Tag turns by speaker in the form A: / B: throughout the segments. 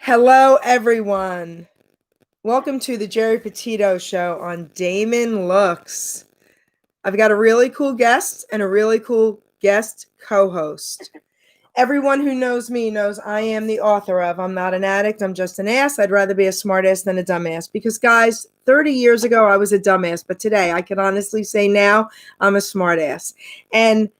A: Hello, everyone. Welcome to the Geri Petito Show on Damon Looks. I've got a really cool guest and a really cool guest co-host. Everyone who knows me knows I am the author of I'm Not an Addict, I'm Just an Ass. I'd rather be a smartass than a dumbass. Because, guys, 30 years ago, I was a dumbass. But today, I can honestly say now, I'm a smartass. And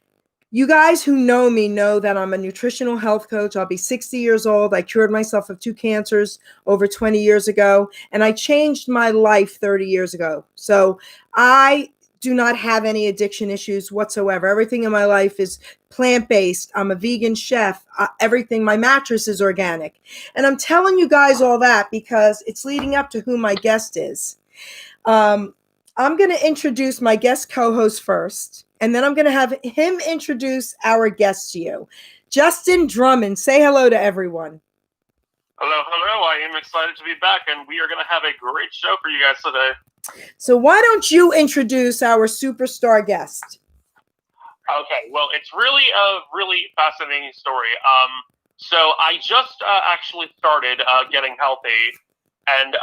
A: you guys who know me know that I'm a nutritional health coach. I'll be 60 years old. I cured myself of 2 cancers over 20 years ago, and I changed my life 30 years ago. So I do not have any addiction issues whatsoever. Everything in my life is plant-based. I'm a vegan chef. Everything, my mattress is organic. And I'm telling you guys all that because it's leading up to who my guest is. I'm going to introduce my guest co-host first. And then I'm going to have him introduce our guest to you. Justin Drummond, say hello to everyone.
B: Hello. I am excited to be back, and we are going to have a great show for you guys today.
A: So why don't you introduce our superstar guest?
B: Okay, well, it's really a really fascinating story. So I just actually started getting healthy, and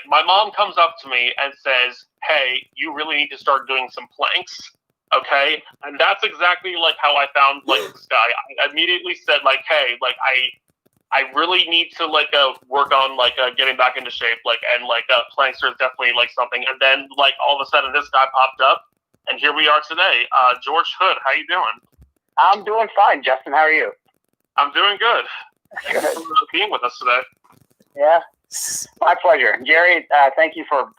B: my mom comes up to me and says, "Hey, you really need to start doing some planks." Okay, and that's exactly how I found this guy. I immediately said hey, I really need to work on getting back into shape, and planks are definitely something. And then all of a sudden this guy popped up, and here we are today. George Hood, how you doing?
C: I'm doing fine, Justin. How are you?
B: I'm doing good. Thanks for being with us today.
C: Yeah. My pleasure. Geri, thank you for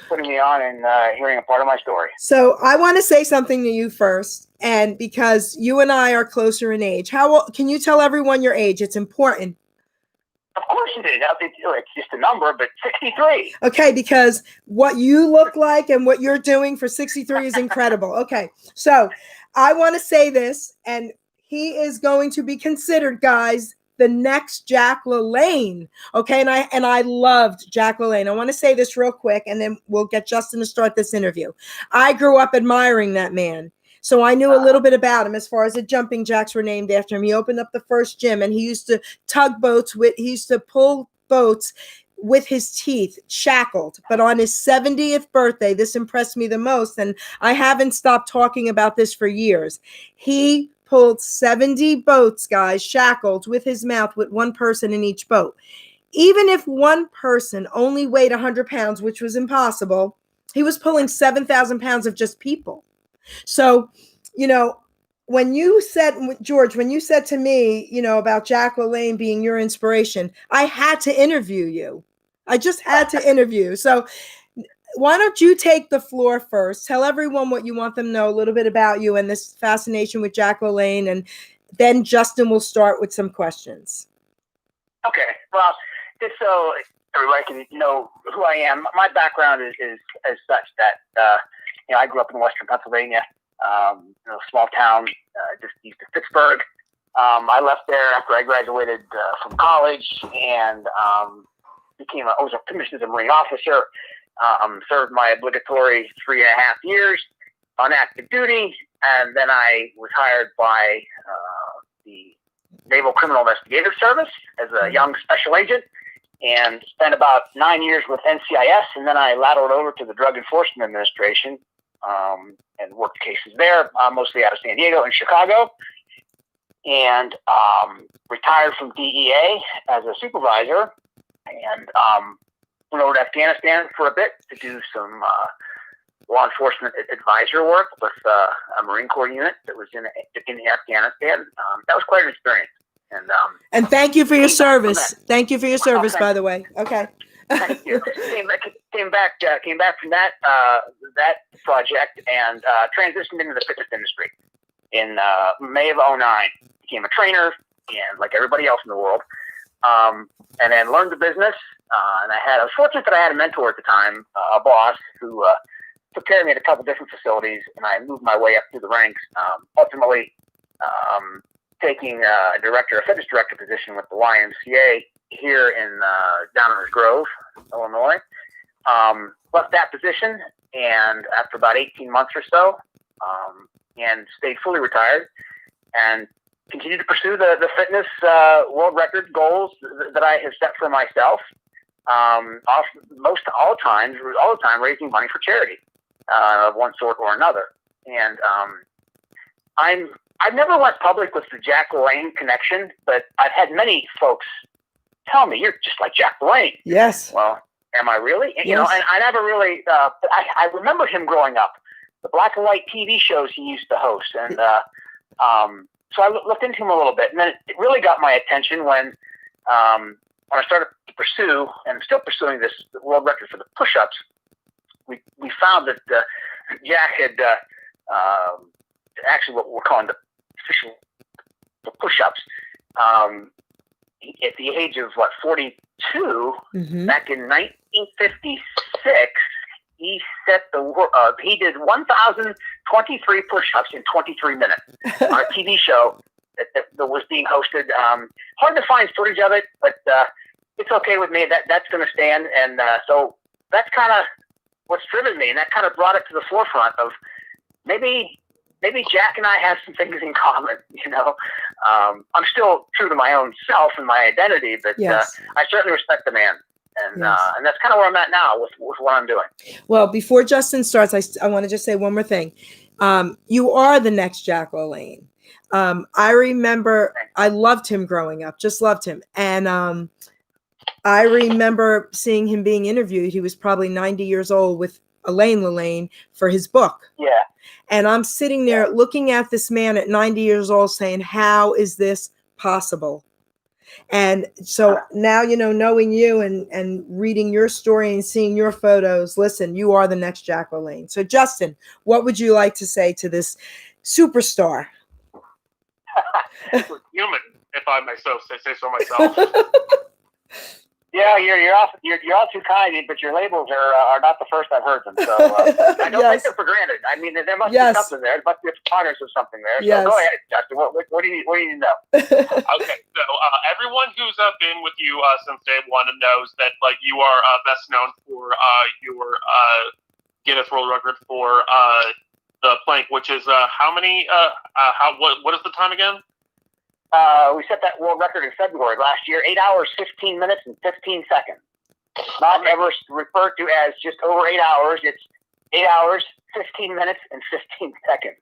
C: putting me on and hearing a part of my story.
A: So I want to say something to you first, and because you and I are closer in age. Can you tell everyone your age? It's important.
C: Of course it is. It's just a number, but 63.
A: Okay, because what you look like and what you're doing for 63 is incredible. Okay, so I want to say this, and he is going to be considered, guys, the next Jack LaLanne. Okay, and I loved Jack LaLanne. I want to say this real quick, and then we'll get Justin to start this interview. I grew up admiring that man. So I knew a little bit about him as far as the jumping jacks were named after him. He opened up the first gym, and he used to he used to pull boats with his teeth, shackled. But on his 70th birthday, this impressed me the most, and I haven't stopped talking about this for years. He pulled 70 boats, guys, shackled with his mouth, with one person in each boat. Even if one person only weighed 100 pounds, which was impossible, he was pulling 7,000 pounds of just people. So, when you said, George, when you said to me, about Jack LaLanne being your inspiration, I had to interview you. I just had to interview. So why don't you take the floor first? Tell everyone what you want them to know, a little bit about you and this fascination with Jack LaLanne, and then Justin will start with some questions.
C: Okay. Well, just so everybody can know who I am, my background is such that, I grew up in Western Pennsylvania, a small town just east of Pittsburgh. I left there after I graduated from college and I was commissioned as a Marine officer. Served my obligatory 3.5 years on active duty, and then I was hired by the Naval Criminal Investigative Service as a young special agent, and spent about 9 years with NCIS, and then I lateraled over to the Drug Enforcement Administration and worked cases there, mostly out of San Diego and Chicago, and retired from DEA as a supervisor, and went over to Afghanistan for a bit to do some law enforcement advisor work with a Marine Corps unit that was in Afghanistan. That was quite an experience.
A: And thank you for your service. Thank you for your service, by the way. Okay.
C: Thank you. Came back from that project and transitioned into the fitness industry in May of 2009. Became a trainer, and like everybody else in the world, and then learned the business. And I was fortunate that I had a mentor at the time, a boss who took care of me at a couple different facilities, and I moved my way up through the ranks. Ultimately, taking a fitness director position with the YMCA here in Downers Grove, Illinois. Left that position, and after about 18 months or so, and stayed fully retired, and continue to pursue the fitness world record goals that I have set for myself. All the time raising money for charity of one sort or another. And I've never went public with the Jack LaLanne connection, but I've had many folks tell me, you're just like Jack LaLanne.
A: Yes.
C: Well, am I really?
A: Yes.
C: You know, and I never really, I remember him growing up, the black and white TV shows he used to host. And so I looked into him a little bit, and then it really got my attention when I started to pursue, and I'm still pursuing this world record for the push-ups. We found that Jack had actually what we're calling the official push-ups. At the age of 42, back in 1956, he set he did 1,023 push-ups in 23 minutes on a TV show that was being hosted. Hard to find footage of it, but it's okay with me. That's going to stand, and so that's kind of what's driven me, and that kind of brought it to the forefront of maybe Jack and I have some things in common. You know, I'm still true to my own self and my identity, but
A: Yes.
C: I certainly respect the man, and
A: Yes.
C: And that's kind of where I'm at now with what I'm doing.
A: Well, before Justin starts, I want to just say one more thing. You are the next Jack LaLanne. I remember I loved him growing up, just loved him. And I remember seeing him being interviewed. He was probably 90 years old with Elaine LaLanne for his book.
C: Yeah.
A: And I'm sitting there looking at this man at 90 years old saying, how is this possible? And so now, you know, knowing you and reading your story and seeing your photos, listen, you are the next Jack LaLanne. So Justin, what would you like to say to this superstar?
B: Human, if I may say so myself.
C: Yeah, you're all too kind, but your labels are not the first I've heard them. So I don't take them for granted. I mean, there must be something there. There must be a preponderance of something there. So go ahead, Justin. What do you need to know?
B: Okay, so everyone who's been with you since day one knows that you are best known for your Guinness World Record for the plank, which is how many? What is the time again?
C: We set that world record in February last year, 8 hours, 15 minutes, and 15 seconds. Not ever referred to as just over 8 hours. It's 8 hours, 15 minutes, and 15 seconds.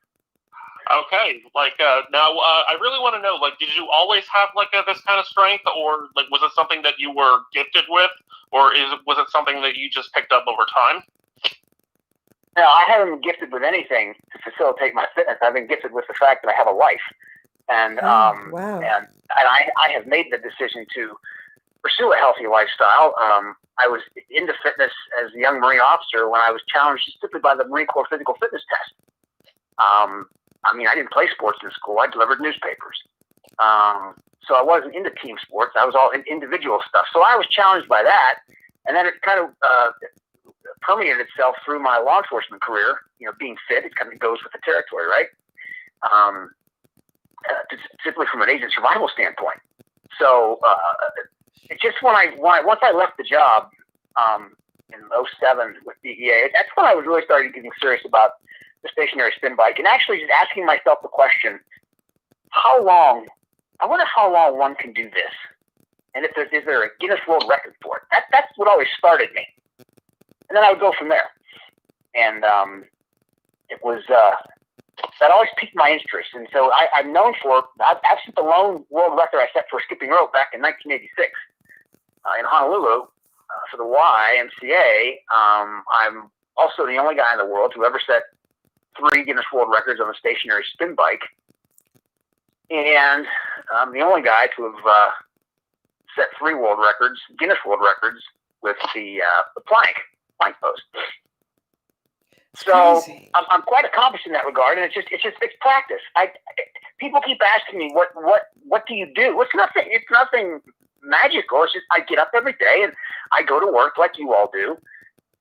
B: Okay, now I really want to know, did you always have this kind of strength, or was it something that you were gifted with, or was it something that you just picked up over time?
C: No, I haven't been gifted with anything to facilitate my fitness. I've been gifted with the fact that I have a life. And
A: wow.
C: and I have made the decision to pursue a healthy lifestyle. I was into fitness as a young Marine officer when I was challenged simply by the Marine Corps physical fitness test. I mean, I didn't play sports in school. I delivered newspapers. So I wasn't into team sports. I was all in individual stuff. So I was challenged by that. And then it kind of permeated itself through my law enforcement career. You know, being fit, it kind of goes with the territory, right? Simply from an agent survival standpoint. So it's just once I left the job in 2007 with DEA, that's when I was really starting getting serious about the stationary spin bike and actually just asking myself the question, I wonder how long one can do this, and is there a Guinness World Record for it? That's what always started me, and then I would go from there. And it was that always piqued my interest, and so I'm known for. I've set the lone world record I set for skipping rope back in 1986 in Honolulu for the YMCA. I'm also the only guy in the world who ever set 3 Guinness World Records on a stationary spin bike, and I'm the only guy to have set 3 world records, Guinness World Records, with the plank post. So I'm quite accomplished in that regard, and it's practice. People keep asking me what do you do? It's nothing magical. It's just I get up every day and I go to work like you all do,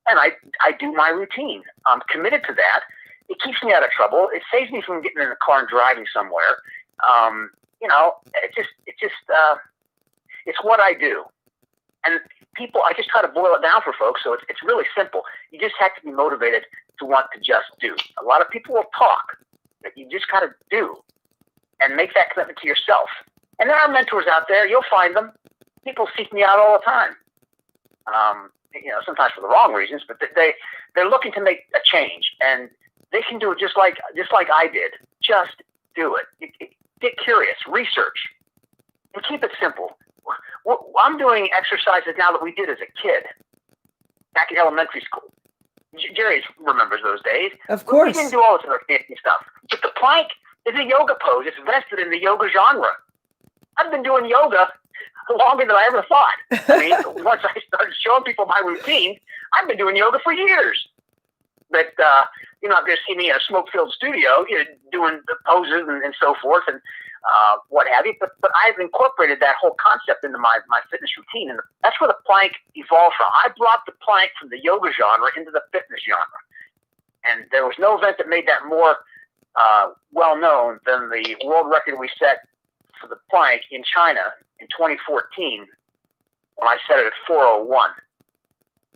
C: and I do my routine. I'm committed to that. It keeps me out of trouble. It saves me from getting in a car and driving somewhere. You know, it's what I do. And people, I just try to boil it down for folks, so it's really simple. You just have to be motivated to want to just do. A lot of people will talk, but you just got to do. and make that commitment to yourself. And there are mentors out there. You'll find them. People seek me out all the time. Sometimes for the wrong reasons, but they're looking to make a change, and they can do it just like I did. Just do it. Get curious, research, and keep it simple. I'm doing exercises now that we did as a kid back in elementary school. Geri remembers those days.
A: Of course.
C: We didn't do all this other fancy stuff. But the plank is a yoga pose. It's vested in the yoga genre. I've been doing yoga longer than I ever thought. I mean, once I started showing people my routine, I've been doing yoga for years. But, I'm going to see me in a smoke-filled studio, doing the poses and so forth and what have you. But I've incorporated that whole concept into my fitness routine. And that's where the plank evolved from. I brought the plank from the yoga genre into the fitness genre. And there was no event that made that more well-known than the world record we set for the plank in China in 2014 when I set it at 4:01.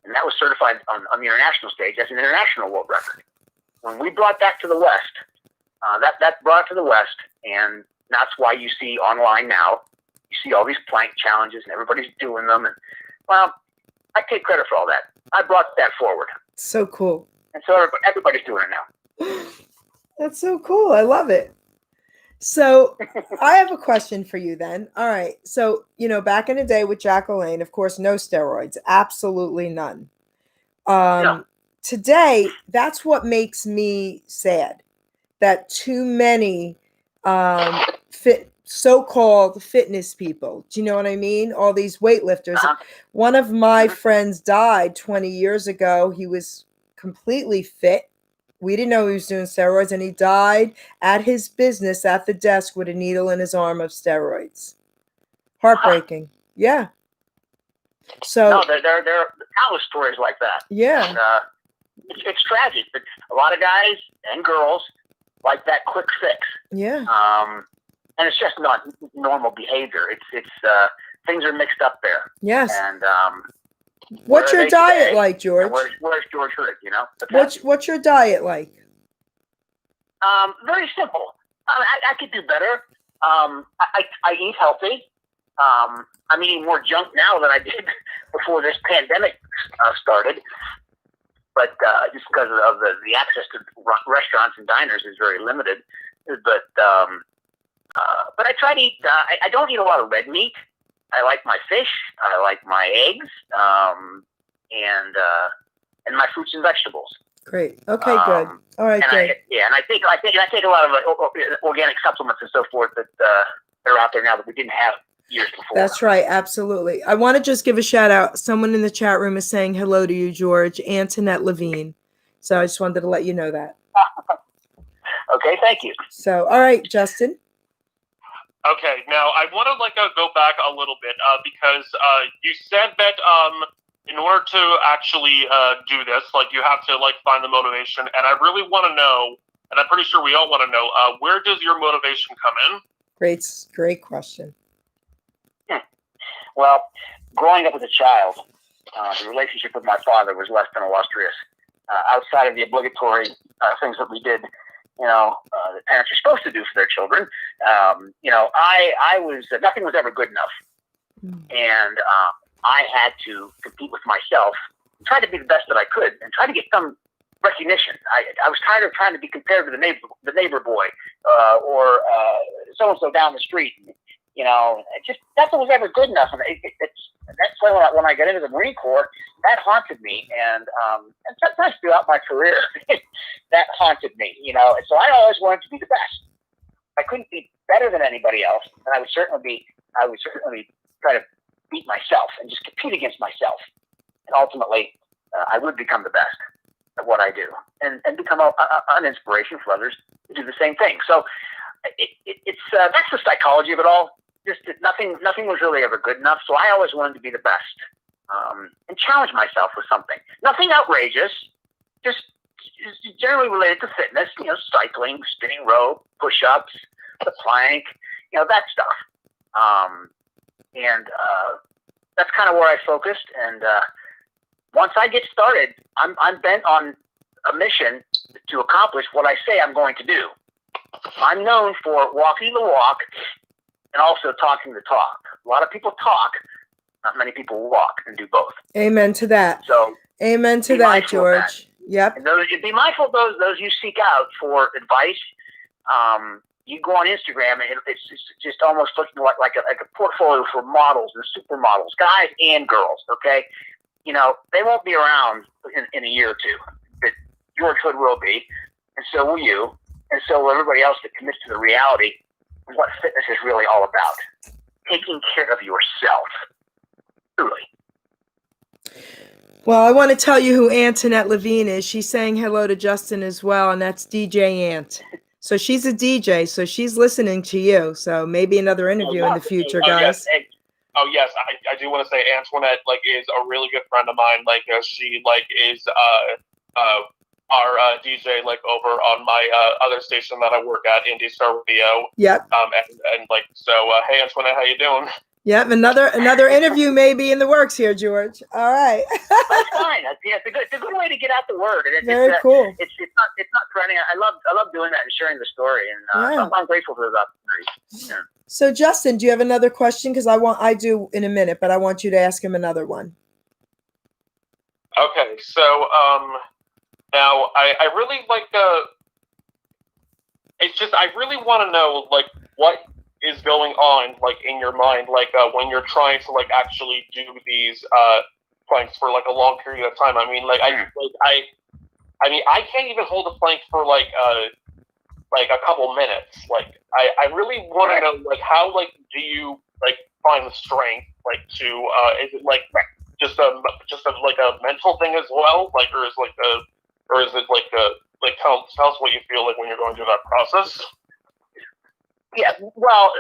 C: And that was certified on the international stage as an international world record. When we brought that to the West, that brought it to the West, and that's why you see online now, you see all these plank challenges, and everybody's doing them. And, well, I take credit for all that. I brought that forward.
A: So cool.
C: And so everybody's doing it now.
A: That's so cool. I love it. So I have a question for you then. All right. So, back in the day with Jack LaLanne, of course, no steroids, absolutely none.
C: No.
A: Today, that's what makes me sad, that too many so-called fitness people, do you know what I mean? All these weightlifters.
C: Uh-huh.
A: One of my friends died 20 years ago. He was completely fit. We didn't know he was doing steroids, and he died at his business at the desk with a needle in his arm of steroids. Heartbreaking. Yeah. So
C: no, there are countless stories like that.
A: Yeah.
C: And, it's tragic, but a lot of guys and girls like that quick fix.
A: Yeah.
C: And it's just not normal behavior. It's things are mixed up there.
A: Yes.
C: And
A: what's your diet like, George?
C: Where's George Hurd?
A: What's your diet like?
C: Very simple. I could do better. I eat healthy. I'm eating more junk now than I did before this pandemic started. But just because of the access to restaurants and diners is very limited. But I try to eat. I don't eat a lot of red meat. I like my fish. I like my eggs, and my fruits and vegetables.
A: Great. Okay. Good. All right. Good.
C: And I take a lot of organic supplements and so forth that are out there now that we didn't have years before.
A: That's right. Absolutely. I want to just give a shout out. Someone in the chat room is saying hello to you, George. Antoinette Levine. So I just wanted to let you know that.
C: Okay. Thank you.
A: So, all right, Justin.
B: Okay, now I want to go back a little bit because you said that in order to actually do this, you have to find the motivation, and I really want to know, and I'm pretty sure we all want to know, where does your motivation come in?
A: Great question.
C: Well, growing up as a child, the relationship with my father was less than illustrious. Outside of the obligatory things that we did, the parents are supposed to do for their children. I was, nothing was ever good enough. And I had to compete with myself, try to be the best that I could, and try to get some recognition. I was tired of trying to be compared to the neighbor boy, or so-and-so down the street. Just nothing was ever good enough. And that's why when I got into the Marine Corps, that haunted me. And sometimes throughout my career, that haunted me, So I always wanted to be the best. I couldn't be better than anybody else. And I would certainly try to beat myself and just compete against myself. And ultimately, I would become the best at what I do and become an inspiration for others to do the same thing. So it's that's the psychology of it all. Just that nothing was really ever good enough. So I always wanted to be the best and challenge myself with something. Nothing outrageous, just generally related to fitness, cycling, spinning rope, push-ups, the plank, that stuff. And that's kind of where I focused. And once I get started, I'm bent on a mission to accomplish what I say I'm going to do. I'm known for walking the walk and also talking the talk. A lot of people talk, not many people walk and do both.
A: Amen to that.
C: So,
A: amen to that, George. Yep.
C: And be mindful of those you seek out for advice. You go on Instagram and it's just almost looking like a portfolio for models and supermodels, guys and girls. Okay, they won't be around in a year or two. But George Hood will be, and so will you, and so will everybody else that commits to the reality of what fitness is really all about. Taking care of yourself, truly.
A: Well, I want to tell you who Antoinette Levine is. She's saying hello to Justin as well, and that's DJ Ant. So she's a DJ, so she's listening to you. So maybe another interview in the future, guys.
B: Yes, I do want to say Antoinette is a really good friend of mine. She is our DJ over on my other station that I work at, Indie Star Radio.
A: Yep.
B: Hey Antoinette, how you doing?
A: Yep, another interview may be in the works here, George. All right.
C: That's fine. It's a good way to get out the word.
A: Very cool.
C: It's not threatening. I love doing that and sharing the story, and I'm grateful for those opportunities. Yeah.
A: So Justin, do you have another question? Because I do in a minute, but I want you to ask him another one.
B: Okay, so now I really it's just I really want to know what is going on in your mind when you're trying to actually do these planks for a long period of time. I mean I can't even hold a plank for a couple minutes. I really want to know how do you find the strength to is it just a mental thing as well, tell us what you feel when you're going through that process.
C: Yeah, well,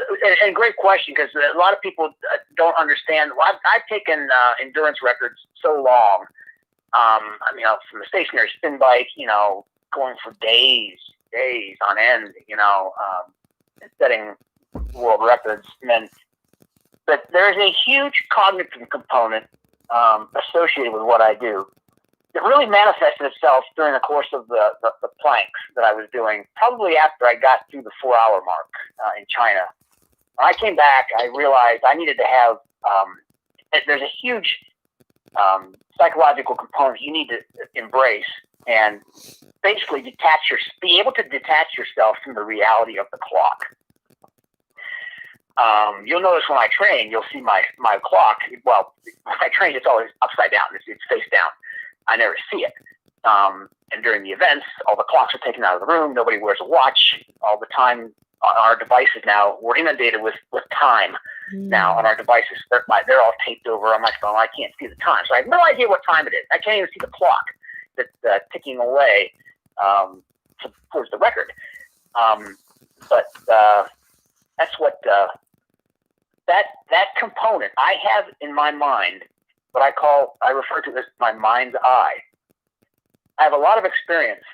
C: and great question, because a lot of people don't understand. Well, I've taken endurance records so long. From the stationary spin bike, going for days on end, setting world records. But there's a huge cognitive component associated with what I do. It really manifested itself during the course of the planks that I was doing, probably after I got through the 4-hour mark in China. When I came back, I realized I needed to have, there's a huge psychological component you need to embrace and basically be able to detach yourself from the reality of the clock. You'll notice when I train, you'll see my clock. Well, when I train, it's always upside down. It's face down. I never see it. And during the events, all the clocks are taken out of the room. Nobody wears a watch. All the time on our devices now, we're inundated with time now on our devices. They're all taped over on my phone. I can't see the time. So I have no idea what time it is. I can't even see the clock that's ticking away towards the record. But that's what that component I have in my mind. What I refer to as my mind's eye. I have a lot of experience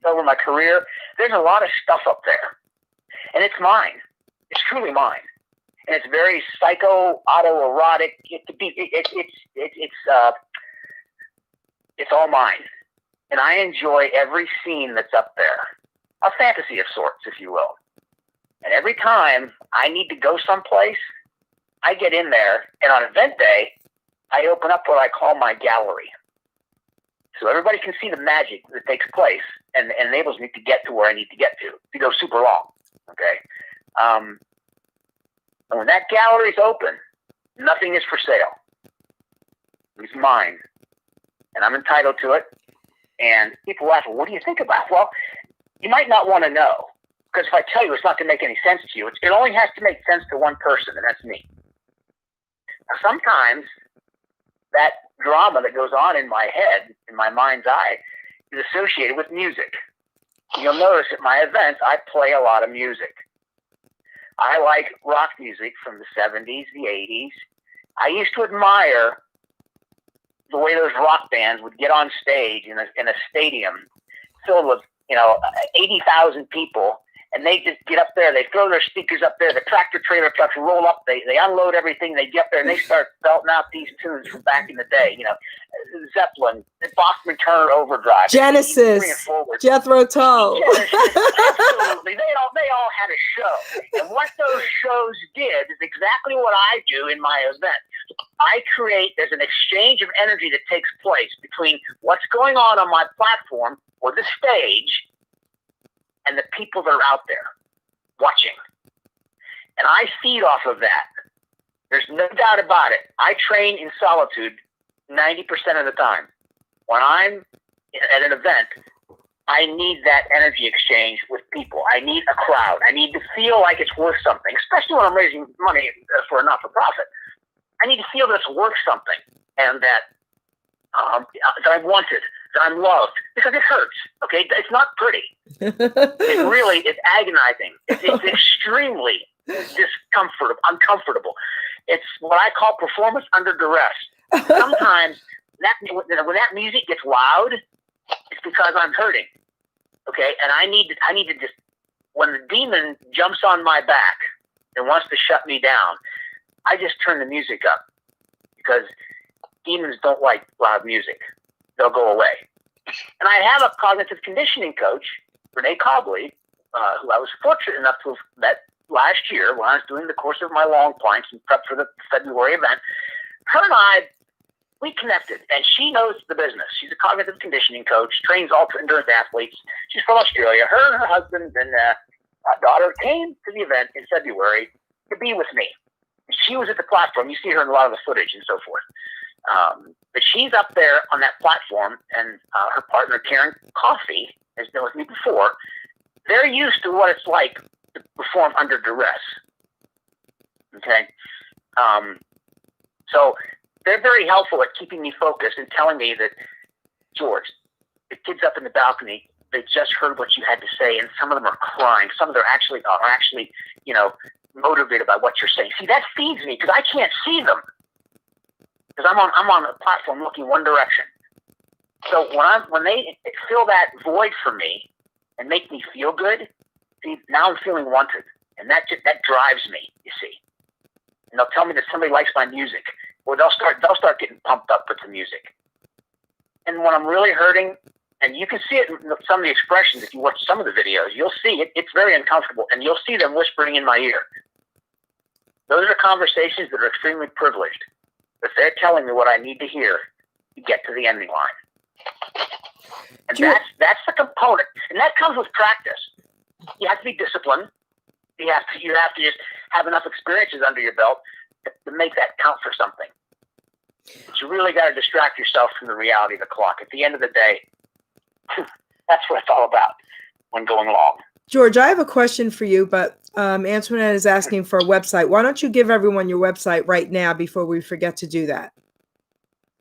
C: over my career. There's a lot of stuff up there, and it's mine. It's truly mine, and it's very autoerotic. It's all mine, and I enjoy every scene that's up there, a fantasy of sorts, if you will. And every time I need to go someplace, I get in there, and on event day, I open up what I call my gallery. So everybody can see the magic that takes place and enables me to get to where I need to get to go super long, okay? And when that gallery is open, nothing is for sale. It's mine, and I'm entitled to it. And people ask, well, what do you think about it? Well, you might not want to know, because if I tell you, it's not going to make any sense to you. It only has to make sense to one person, and that's me. Now, sometimes that drama that goes on in my head, in my mind's eye, is associated with music. You'll notice at my events, I play a lot of music. I like rock music from the 70s, the 80s. I used to admire the way those rock bands would get on stage in a stadium filled with 80,000 people, and they just get up there, they throw their speakers up there, the tractor trailer trucks roll up, they unload everything, they get up there and they start belting out these tunes from back in the day, Zeppelin, Bachman Turner Overdrive,
A: Genesis, Jethro Tull.
C: Absolutely. They all had a show. And what those shows did is exactly what I do in my event. There's an exchange of energy that takes place between what's going on my platform or the stage and the people that are out there watching. And I feed off of that. There's no doubt about it. I train in solitude 90% of the time. When I'm at an event, I need that energy exchange with people. I need a crowd. I need to feel like it's worth something, especially when I'm raising money for a not-for-profit. I need to feel that it's worth something and that I'm wanted, that I'm loved, because it hurts, okay? It's not pretty. It really is agonizing. It's extremely uncomfortable. It's what I call performance under duress. Sometimes when that music gets loud, it's because I'm hurting, okay? And I need to just, when the demon jumps on my back and wants to shut me down, I just turn the music up, because demons don't like loud music. They'll go away. And I have a cognitive conditioning coach, Renee Cobley, who I was fortunate enough to have met last year when I was doing the course of my long planks and prep for the February event. Her and I, we connected, and she knows the business. She's a cognitive conditioning coach, trains ultra-endurance athletes. She's from Australia. Her and her husband and daughter came to the event in February to be with me. She was at the platform. You see her in a lot of the footage and so forth. But she's up there on that platform, and her partner, Karen Coffey, has been with me before. They're used to what it's like to perform under duress. Okay? So they're very helpful at keeping me focused and telling me that, George, the kids up in the balcony, they just heard what you had to say, and some of them are crying. Some of them are actually motivated by what you're saying. See, that feeds me, because I can't see them, because I'm on a platform looking one direction. So when they fill that void for me and make me feel good, see, now I'm feeling wanted, and that drives me. You see, and they'll tell me that somebody likes my music, or they'll start getting pumped up with the music. And when I'm really hurting, and you can see it in some of the expressions if you watch some of the videos, you'll see it. It's very uncomfortable, and you'll see them whispering in my ear. Those are conversations that are extremely privileged, but they're telling me what I need to hear to get to the ending line. And that's the component, and that comes with practice. You have to be disciplined. You have to just have enough experiences under your belt to make that count for something. But you really got to distract yourself from the reality of the clock. At the end of the day, that's what it's all about when going long.
A: George, I have a question for you, but Antoinette is asking for a website. Why don't you give everyone your website right now before we forget to do that?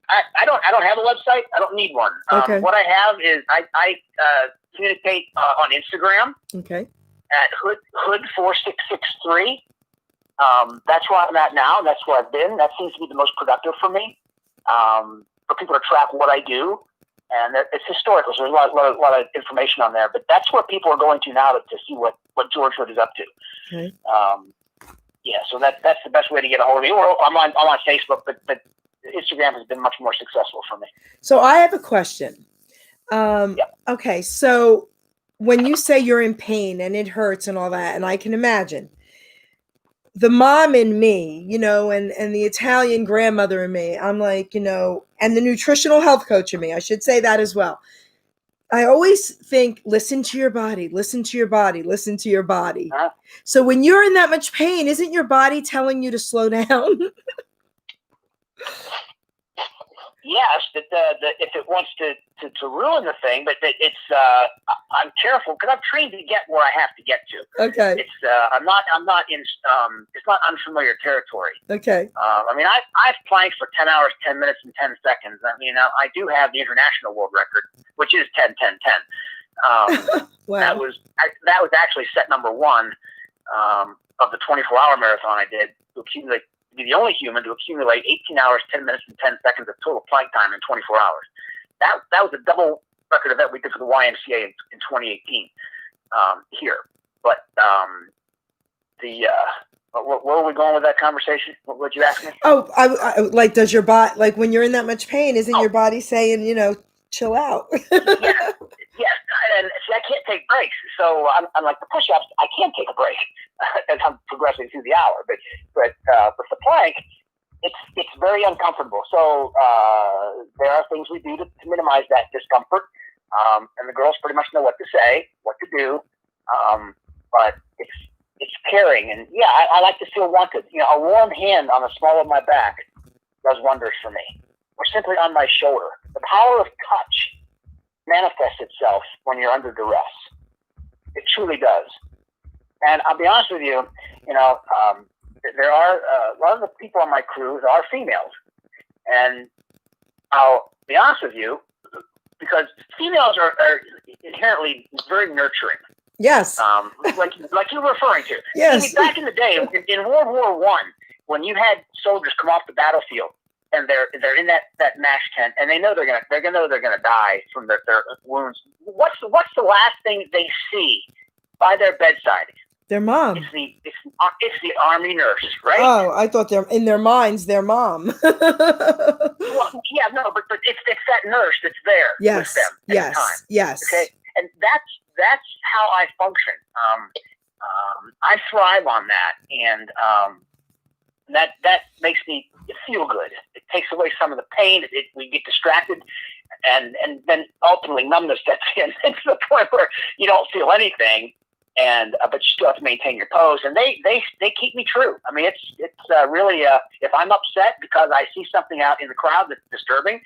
C: I don't have a website. I don't need one.
A: Okay.
C: What I have is I communicate on Instagram.
A: Okay.
C: At Hood4663. That's where I'm at now. That's where I've been. That seems to be the most productive for me. For people to track what I do. And it's historical, so there's a lot of information on there. But that's where people are going to now to see what George Hood is up to.
A: Okay.
C: Yeah, so that's the best way to get a hold of me. Or I'm on Facebook, but Instagram has been much more successful for me.
A: So I have a question.
C: Yeah.
A: Okay, so when you say you're in pain and it hurts and all that, and I can imagine, the mom in me, and the Italian grandmother in me, I'm like, and the nutritional health coach in me, I should say that as well. I always think, listen to your body, listen to your body, listen to your body.
C: Uh-huh.
A: So when you're in that much pain, isn't your body telling you to slow down?
C: Yes, if it wants to ruin the thing, but it's I'm careful because I've trained to get where I have to get to.
A: Okay.
C: It's I'm not in it's not unfamiliar territory.
A: Okay.
C: I mean I've planked for 10 hours, 10 minutes, and 10 seconds. I mean I do have the international world record, which is 10-10-10.
A: Wow.
C: That was actually set number 1 of the 24-hour marathon I did to accumulate. Be the only human to accumulate 18 hours, 10 minutes, and 10 seconds of total plank time in 24 hours. That was a double record event we did for the YMCA in 2018 here. But where are we going with that conversation? What would you ask me?
A: Oh, I like, does your body, like when you're in that much pain, isn't your body saying, chill out?
C: Yes, and see, I can't take breaks. So I'm like the push-ups. I can take a break as I'm progressing through the hour. But with the plank, it's very uncomfortable. So there are things we do to minimize that discomfort. And the girls pretty much know what to say, what to do. But it's caring, and yeah, I like to feel wanted. A warm hand on the small of my back does wonders for me, or simply on my shoulder. The power of touch manifests itself when you're under duress. It truly does. And I'll be honest with you, there are a lot of the people on my crew are females, and I'll be honest with you, because females are inherently very nurturing.
A: Yes.
C: Like you were referring to.
A: Yes.
C: See, back in the day, in World War I, when you had soldiers come off the battlefield and they're in that MASH tent and they know they're gonna die from their wounds. What's the last thing they see by their bedside?
A: Their mom.
C: It's the army nurse, right?
A: Oh, I thought they're in their minds, their mom.
C: Well, yeah, no, but it's that nurse that's there with them at the time.
A: Yes.
C: Okay, and that's how I function. I thrive on that, and that makes me feel good. It takes away some of the pain. We get distracted, and then ultimately numbness sets in. It's the point where you don't feel anything, but you still have to maintain your pose. And they keep me true. I mean, it's really if I'm upset because I see something out in the crowd that's disturbing,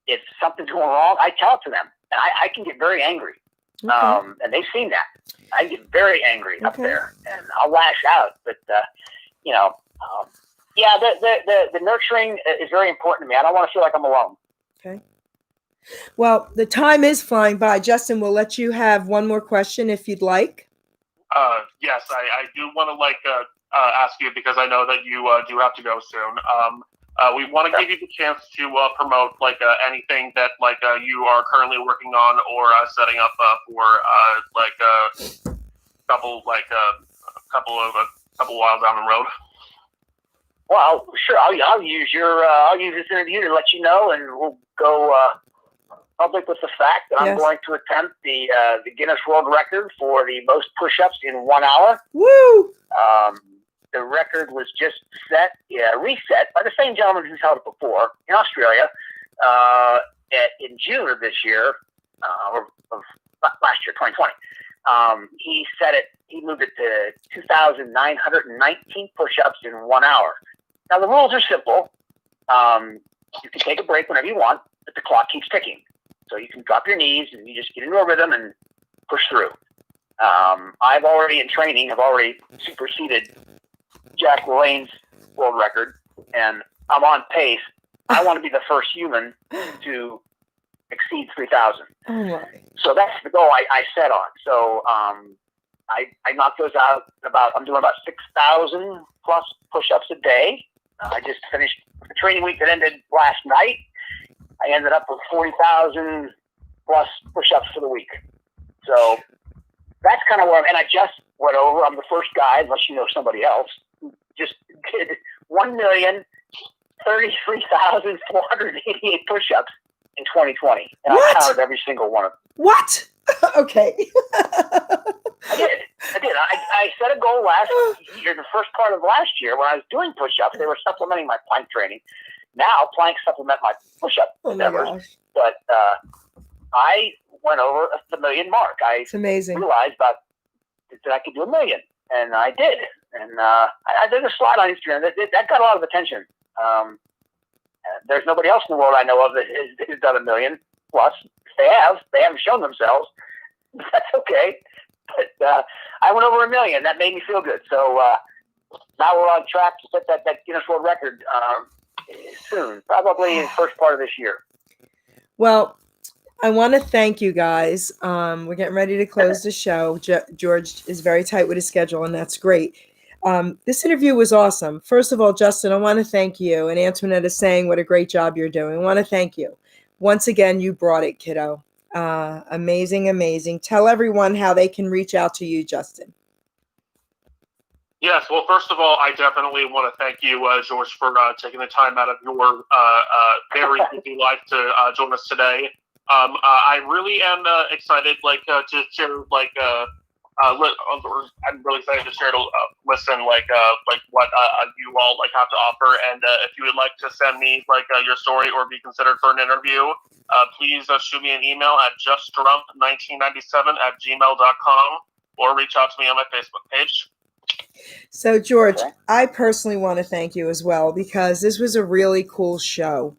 C: if something's going wrong, I tell it to them. And I can get very angry.
A: Okay.
C: And they've seen that. I get very angry up there, and I'll lash out. But the nurturing is very important to me. I don't want to feel like I'm alone.
A: Okay. Well, the time is flying by. Justin, we'll let you have one more question if you'd like.
B: Yes, I do want to ask you, because I know that you do have to go soon. We want to give you the chance to promote anything that you are currently working on or setting up for a couple while down the road.
C: Well, sure. I'll use this interview to let you know, and we'll go public with the fact that I'm going to attempt the Guinness World Record for the most push-ups in 1 hour.
A: Woo!
C: The record was just reset by the same gentleman who's held it before in Australia in June of this year, or of last year, 2020. He set it. He moved it to 2,919 push-ups in 1 hour. Now the rules are simple. You can take a break whenever you want, but the clock keeps ticking. So you can drop your knees and you just get into a rhythm and push through. I've already superseded Jack LaLanne's world record, and I'm on pace. I want to be the first human to exceed 3,000.
A: Oh my.
C: So that's the goal I set on. So I knocked those out I'm doing about 6,000 plus push-ups a day. I just finished the training week that ended last night. I ended up with 40,000 plus push-ups for the week. So that's kind of where and I just went over. I'm the first guy, unless you know somebody else, who just did 1,033,488 push-ups in 2020. And I counted every single one of them.
A: What? Okay.
C: I did. I set a goal last year, the first part of last year, when I was doing push-ups. They were supplementing my plank training. Now planks supplement my push-up endeavors. But I went over the million mark.
A: It's amazing.
C: Realized that I could do 1 million, and I did. And I did a slide on Instagram. That got a lot of attention. There's nobody else in the world I know of that has done 1 million plus. They haven't shown themselves. That's okay. But I went over 1 million. That made me feel good. So now we're on track to set that Guinness World Record soon, probably in the first part of this year.
A: Well, I want to thank you guys. We're getting ready to close the show. George is very tight with his schedule, and that's great. This interview was awesome. First of all, Justin, I want to thank you. And Antoinette is saying what a great job you're doing. I want to thank you. Once again, you brought it, kiddo. Amazing, amazing. Tell everyone how they can reach out to you, Justin.
B: Yes, well, first of all, I definitely want to thank you, George, for taking the time out of your very busy life to join us today. I really am excited, to share, I'm really excited to share to listen, what you all have to offer. And if you would like to send me your story or be considered for an interview, please shoot me an email at justdrump1997@gmail.com or reach out to me on my Facebook page.
A: So, George, I personally want to thank you as well, because this was a really cool show.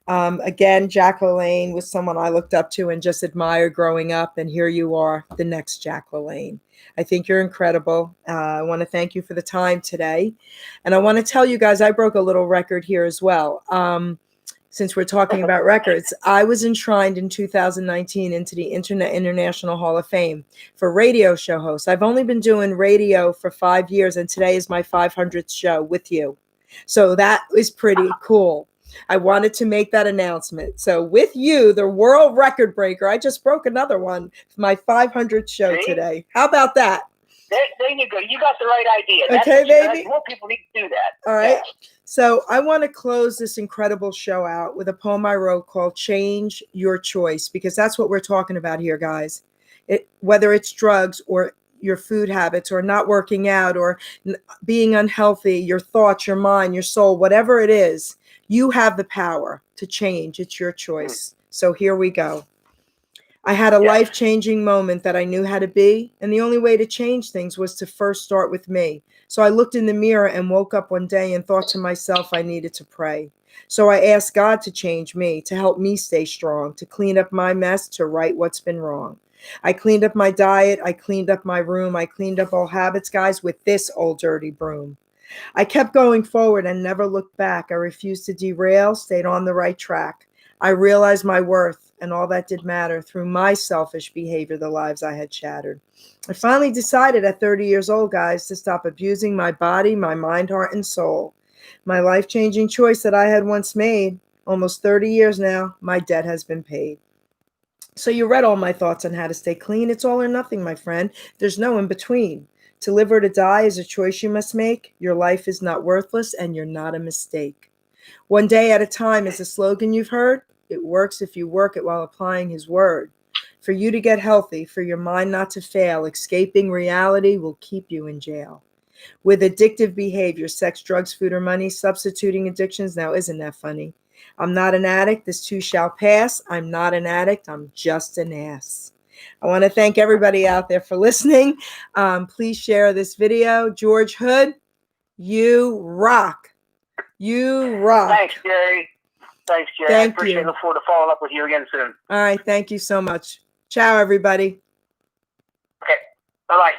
A: Again, Jack LaLanne was someone I looked up to and just admired growing up. And here you are, the next Jack LaLanne. I think you're incredible. I want to thank you for the time today. And I want to tell you guys, I broke a little record here as well. Since we're talking about records, I was enshrined in 2019 into the Internet International Hall of Fame for radio show hosts. I've only been doing radio for 5 years, and today is my 500th show with you. So that is pretty cool. I wanted to make that announcement. So with you, the world record breaker, I just broke another one for my 500th show today. How about that?
C: There you go. You got the right idea.
A: Okay, baby.
C: More people need to do that.
A: All right. Yeah. So I want to close this incredible show out with a poem I wrote called Change Your Choice, because that's what we're talking about here, guys. Whether it's drugs or your food habits or not working out or being unhealthy, your thoughts, your mind, your soul, whatever it is, you have the power to change. It's your choice. So here we go. I had a life-changing moment that I knew how to be, and the only way to change things was to first start with me. So I looked in the mirror and woke up one day and thought to myself I needed to pray. So I asked God to change me, to help me stay strong, to clean up my mess, to right what's been wrong. I cleaned up my diet, I cleaned up my room, I cleaned up all habits, guys, with this old dirty broom. I kept going forward and never looked back. I refused to derail, stayed on the right track. I realized my worth and all that did matter through my selfish behavior, the lives I had shattered. I finally decided at 30 years old, guys, to stop abusing my body, my mind, heart, and soul. My life-changing choice that I had once made, almost 30 years now, my debt has been paid. So you read all my thoughts on how to stay clean. It's all or nothing, my friend. There's no in between. To live or to die is a choice you must make. Your life is not worthless and you're not a mistake. One day at a time is a slogan you've heard. It works if you work it while applying his word. For you to get healthy, for your mind not to fail, escaping reality will keep you in jail. With addictive behavior, sex, drugs, food, or money, substituting addictions, now isn't that funny? I'm not an addict, this too shall pass. I'm not an addict, I'm just an ass. I want to thank everybody out there for listening. Please share this video. George Hood, you rock. You rock.
C: Thanks, Geri. Thanks, Geri. I appreciate it. Look forward to following up with you again soon.
A: All right. Thank you so much. Ciao, everybody.
C: Okay. Bye-bye.